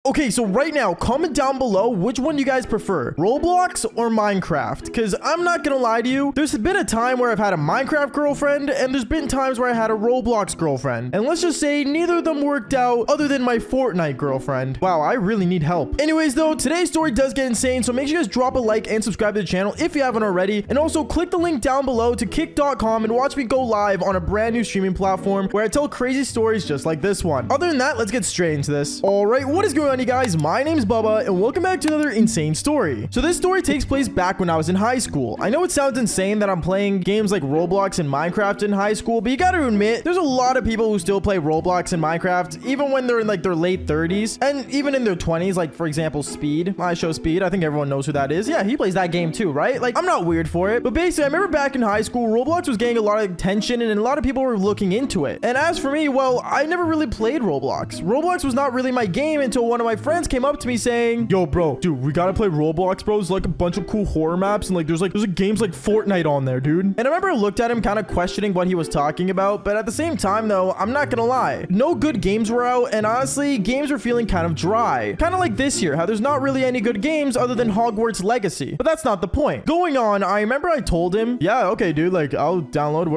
Okay, so right now, comment down below which one you guys prefer, Roblox or Minecraft, because I'm not gonna lie to you, there's been a time where I've had a Minecraft girlfriend, and there's been times where I had a Roblox girlfriend, and let's just say neither of them worked out other than my Fortnite girlfriend. Wow, I really need help. Anyways, though, today's story does get insane, so make sure you guys drop a like and subscribe to the channel if you haven't already, and also click the link down below to kick.com and watch me go live on a brand new streaming platform where I tell crazy stories just like this one. Other than that, let's get straight into this. All right, what is going on, you guys? My name's Bubba, and welcome back to another insane story. So this story takes place back when I was in high school. I know it sounds insane that I'm playing games like Roblox and Minecraft in high school, but you gotta admit, there's a lot of people who still play Roblox and Minecraft, even when they're in like their late 30s, and even in their 20s, like for example, Speed. I show Speed. I think everyone knows who that is. Yeah, he plays that game too, right? Like, I'm not weird for it, but basically, I remember back in high school, Roblox was getting a lot of attention, and a lot of people were looking into it. And as for me, well, I never really played Roblox. Roblox was not really my game until one of my friends came up to me saying, yo, bro, dude, we gotta play Roblox, bro. There's like a bunch of cool horror maps, and like there's games like Fortnite on there, dude. And I remember I looked at him kind of questioning what he was talking about, but at the same time, though, I'm not gonna lie, no good games were out, and honestly, games were feeling kind of dry. Kind of like this year, how there's not really any good games other than Hogwarts Legacy. But that's not the point. Going on, I remember I told him, yeah, okay, dude, like I'll download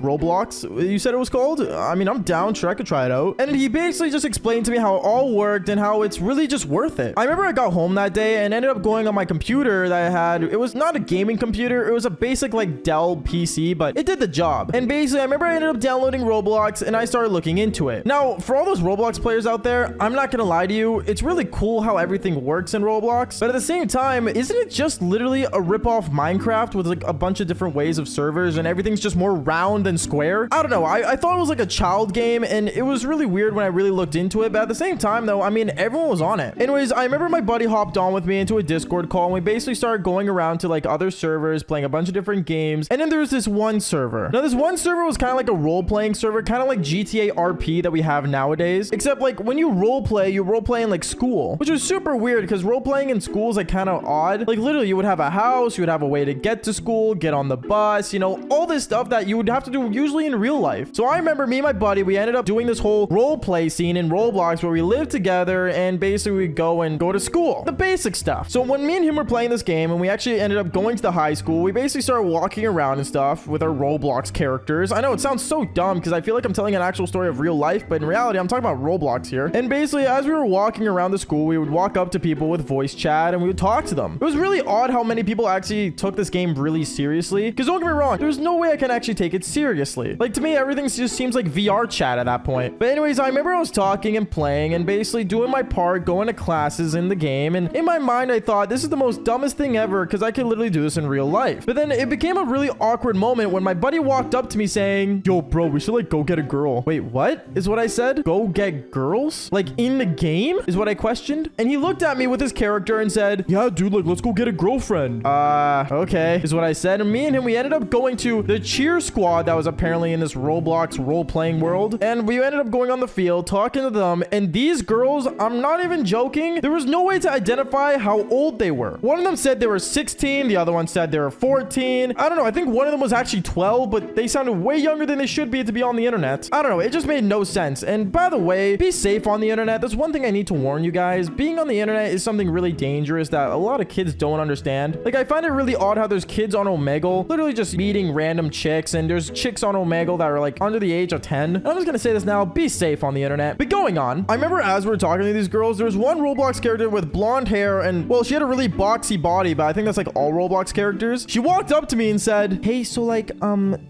Roblox, you said it was called? I mean, I'm down, sure, I could try it out. And he basically just explained to me how it all worked and how it's really just worth it. I remember I got home that day and ended up going on my computer that I had. It was not a gaming computer. It was a basic like Dell PC, but it did the job. And basically, I remember I ended up downloading Roblox and I started looking into it. Now, for all those Roblox players out there, I'm not gonna lie to you. It's really cool how everything works in Roblox. But at the same time, isn't it just literally a rip-off Minecraft with like a bunch of different ways of servers and everything's just more round than square? I don't know. I thought it was like a child game and it was really weird when I really looked into it. But at the same time, though, I mean, everyone was on it. Anyways, I remember my buddy hopped on with me into a Discord call and we basically started going around to like other servers, playing a bunch of different games. And then there was this one server. Now, this one server was kind of like a role-playing server, kind of like GTA RP that we have nowadays. Except like when you role play in like school, which was super weird because role-playing in school is like kind of odd. Like literally you would have a house, you would have a way to get to school, get on the bus, you know, all this stuff that you would have to do usually in real life. So I remember me and my buddy, we ended up doing this whole role play scene in Roblox where we lived together and basically we go to school. The basic stuff. So when me and him were playing this game and we actually ended up going to the high school, we basically started walking around and stuff with our Roblox characters. I know it sounds so dumb because I feel like I'm telling an actual story of real life, but in reality, I'm talking about Roblox here. And basically, as we were walking around the school, we would walk up to people with voice chat and we would talk to them. It was really odd how many people actually took this game really seriously. Because don't get me wrong, there's no way I can actually take it seriously. Like to me, everything just seems like VR chat at that point. But anyways, I remember I was talking and playing and basically doing my part, going to classes in the game. And in my mind, I thought this is the most dumbest thing ever because I could literally do this in real life. But then it became a really awkward moment when my buddy walked up to me saying, yo, bro, we should like go get a girl. Wait, what is what I said? Go get girls? Like in the game is what I questioned. And he looked at me with his character and said, yeah, dude, like let's go get a girlfriend. Okay, is what I said. And me and him, we ended up going to the cheer squad that was apparently in this Roblox role-playing world. And we ended up going on the field, talking to them. And these girls, I'm not even joking, there was no way to identify how old they were. One of them said they were 16. The other one said they were 14. I don't know. I think one of them was actually 12, but they sounded way younger than they should be to be on the internet. I don't know. It just made no sense. And by the way, be safe on the internet. That's one thing I need to warn you guys. Being on the internet is something really dangerous that a lot of kids don't understand. Like, I find it really odd how there's kids on Omegle literally just meeting random chicks, and there's chicks on Omegle that are like under the age of 10. And I'm just gonna say this now. Be safe on the internet. But going on, I remember as we were talking to these girls, there was one Roblox character with blonde hair and, well, she had a really boxy body, but I think that's like all Roblox characters. She walked up to me and said, hey, so like, do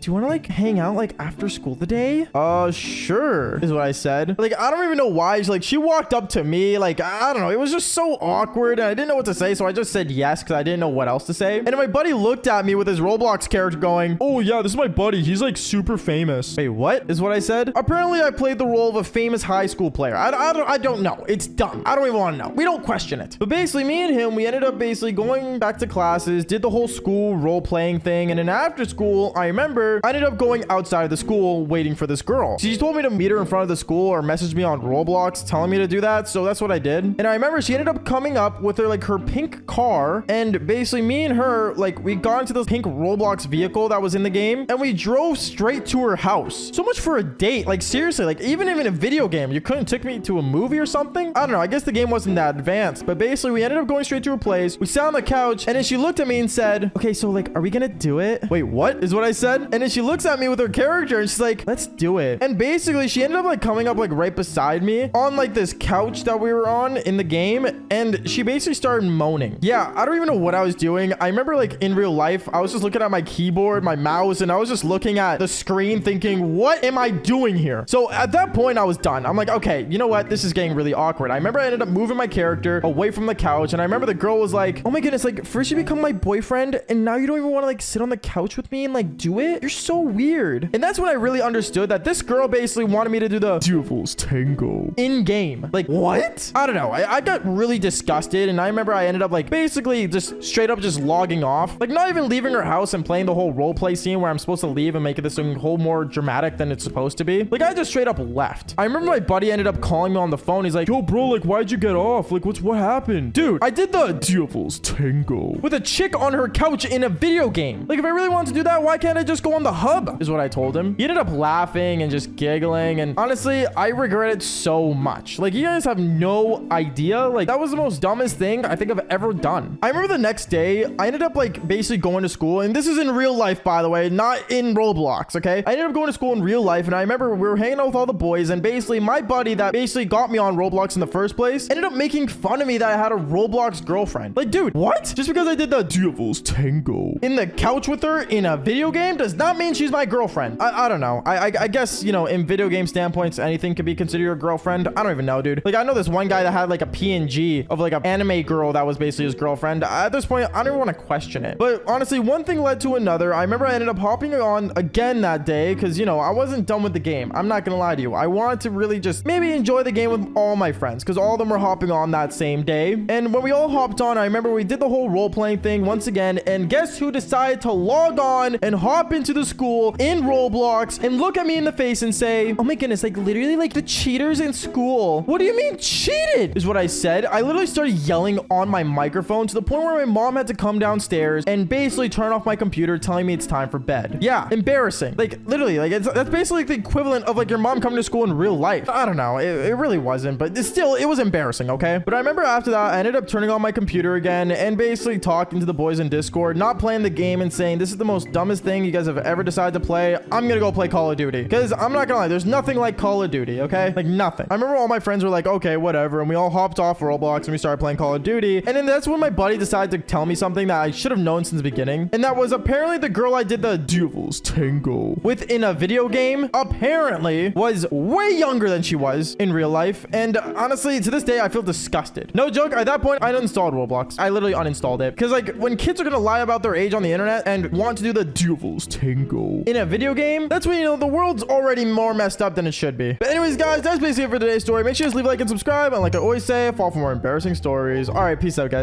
you want to like hang out like after school today? Sure, is what I said. Like, I don't even know why. She walked up to me, like, I don't know. It was just so awkward and I didn't know what to say. So I just said yes because I didn't know what else to say. And then my buddy looked at me with his Roblox character going, oh yeah, this is my buddy. He's like super famous. Wait, what is what I said? Apparently I played the role of a famous high school player. I don't know. It's dumb. I don't even want to know. We don't question it. But basically me and him, we ended up basically going back to classes, did the whole school role-playing thing. And then after school, I remember I ended up going outside of the school waiting for this girl. She told me to meet her in front of the school or message me on Roblox telling me to do that. So that's what I did. And I remember she ended up coming up with her pink car. And basically me and her, like, we got into this pink Roblox vehicle that was in the game and we drove straight to her house. So much for a date. Like, seriously, like, even in a video game, you couldn't take me to a movie or something. something. I don't know. I guess the game wasn't that advanced, but basically we ended up going straight to her place. We sat on the couch and then she looked at me and said, okay, so like, are we gonna do it? Wait, what is what I said? And then she looks at me with her character and she's like, let's do it. And basically she ended up like coming up like right beside me on like this couch that we were on in the game. And she basically started moaning. Yeah, I don't even know what I was doing. I remember like in real life, I was just looking at my keyboard, my mouse, and I was just looking at the screen thinking, what am I doing here? So at that point I was done. I'm like, okay, you know what? This is getting really awkward. I remember I ended up moving my character away from the couch. And I remember the girl was like, oh my goodness, like first you become my boyfriend and now you don't even want to like sit on the couch with me and like do it? You're so weird. And that's when I really understood that this girl basically wanted me to do the Devil's Tango in game. Like what? I don't know. I got really disgusted and I remember I ended up like basically just straight up just logging off. Like not even leaving her house and playing the whole roleplay scene where I'm supposed to leave and make it this whole more dramatic than it's supposed to be. Like I just straight up left. I remember my buddy ended up calling me on the phone. He's like, yo bro, like why'd you get off? Like what happened? Dude, I did the Devil's Tango with a chick on her couch in a video game. Like if I really wanted to do that, why can't I just go on the hub? Is what I told him. He ended up laughing and just giggling. And honestly, I regret it so much. Like you guys have no idea. Like that was the most dumbest thing I think I've ever done. I remember the next day, I ended up like basically going to school. And this is in real life, by the way, not in Roblox, okay? I ended up going to school in real life. And I remember we were hanging out with all the boys. And basically my buddy that basically got me on Roblox in the first place ended up making fun of me that I had a Roblox girlfriend. Like, dude, what? Just because I did the Devil's Tango in the couch with her in a video game does not mean she's my girlfriend. I don't know. I guess, you know, in video game standpoints, anything could be considered your girlfriend. I don't even know, dude. Like, I know this one guy that had like a PNG of like an anime girl that was basically his girlfriend. At this point, I don't even want to question it. But honestly, one thing led to another. I remember I ended up hopping on again that day because, you know, I wasn't done with the game. I'm not going to lie to you. I wanted to really just maybe enjoy the game with all my friends because all of them were hopping on that same day. And when we all hopped on, I remember we did the whole role-playing thing once again. And guess who decided to log on and hop into the school in Roblox and look at me in the face and say, oh my goodness, like literally like the cheaters in school. What do you mean cheated? Is what I said. I literally started yelling on my microphone to the point where my mom had to come downstairs and basically turn off my computer telling me it's time for bed. Yeah, embarrassing. Like literally, like that's basically the equivalent of like your mom coming to school in real life. I don't know. It really wasn't, but it was embarrassing, okay? But I remember after that, I ended up turning on my computer again and basically talking to the boys in Discord, not playing the game and saying, this is the most dumbest thing you guys have ever decided to play. I'm gonna go play Call of Duty. Because I'm not gonna lie, there's nothing like Call of Duty, okay? Like nothing. I remember all my friends were like, okay, whatever. And we all hopped off Roblox and we started playing Call of Duty. And then that's when my buddy decided to tell me something that I should have known since the beginning. And that was apparently the girl I did the Devil's Tango with in a video game apparently was way younger than she was in real life. And honestly, to this day, I feel disgusted. No joke. At that point, I uninstalled Roblox. I literally uninstalled it. Because like when kids are gonna lie about their age on the internet and want to do the Devil's Tango in a video game, that's when, you know, the world's already more messed up than it should be. But anyways, guys, that's basically it for today's story. Make sure to leave a like and subscribe. And like I always say, fall for more embarrassing stories. All right, peace out, guys.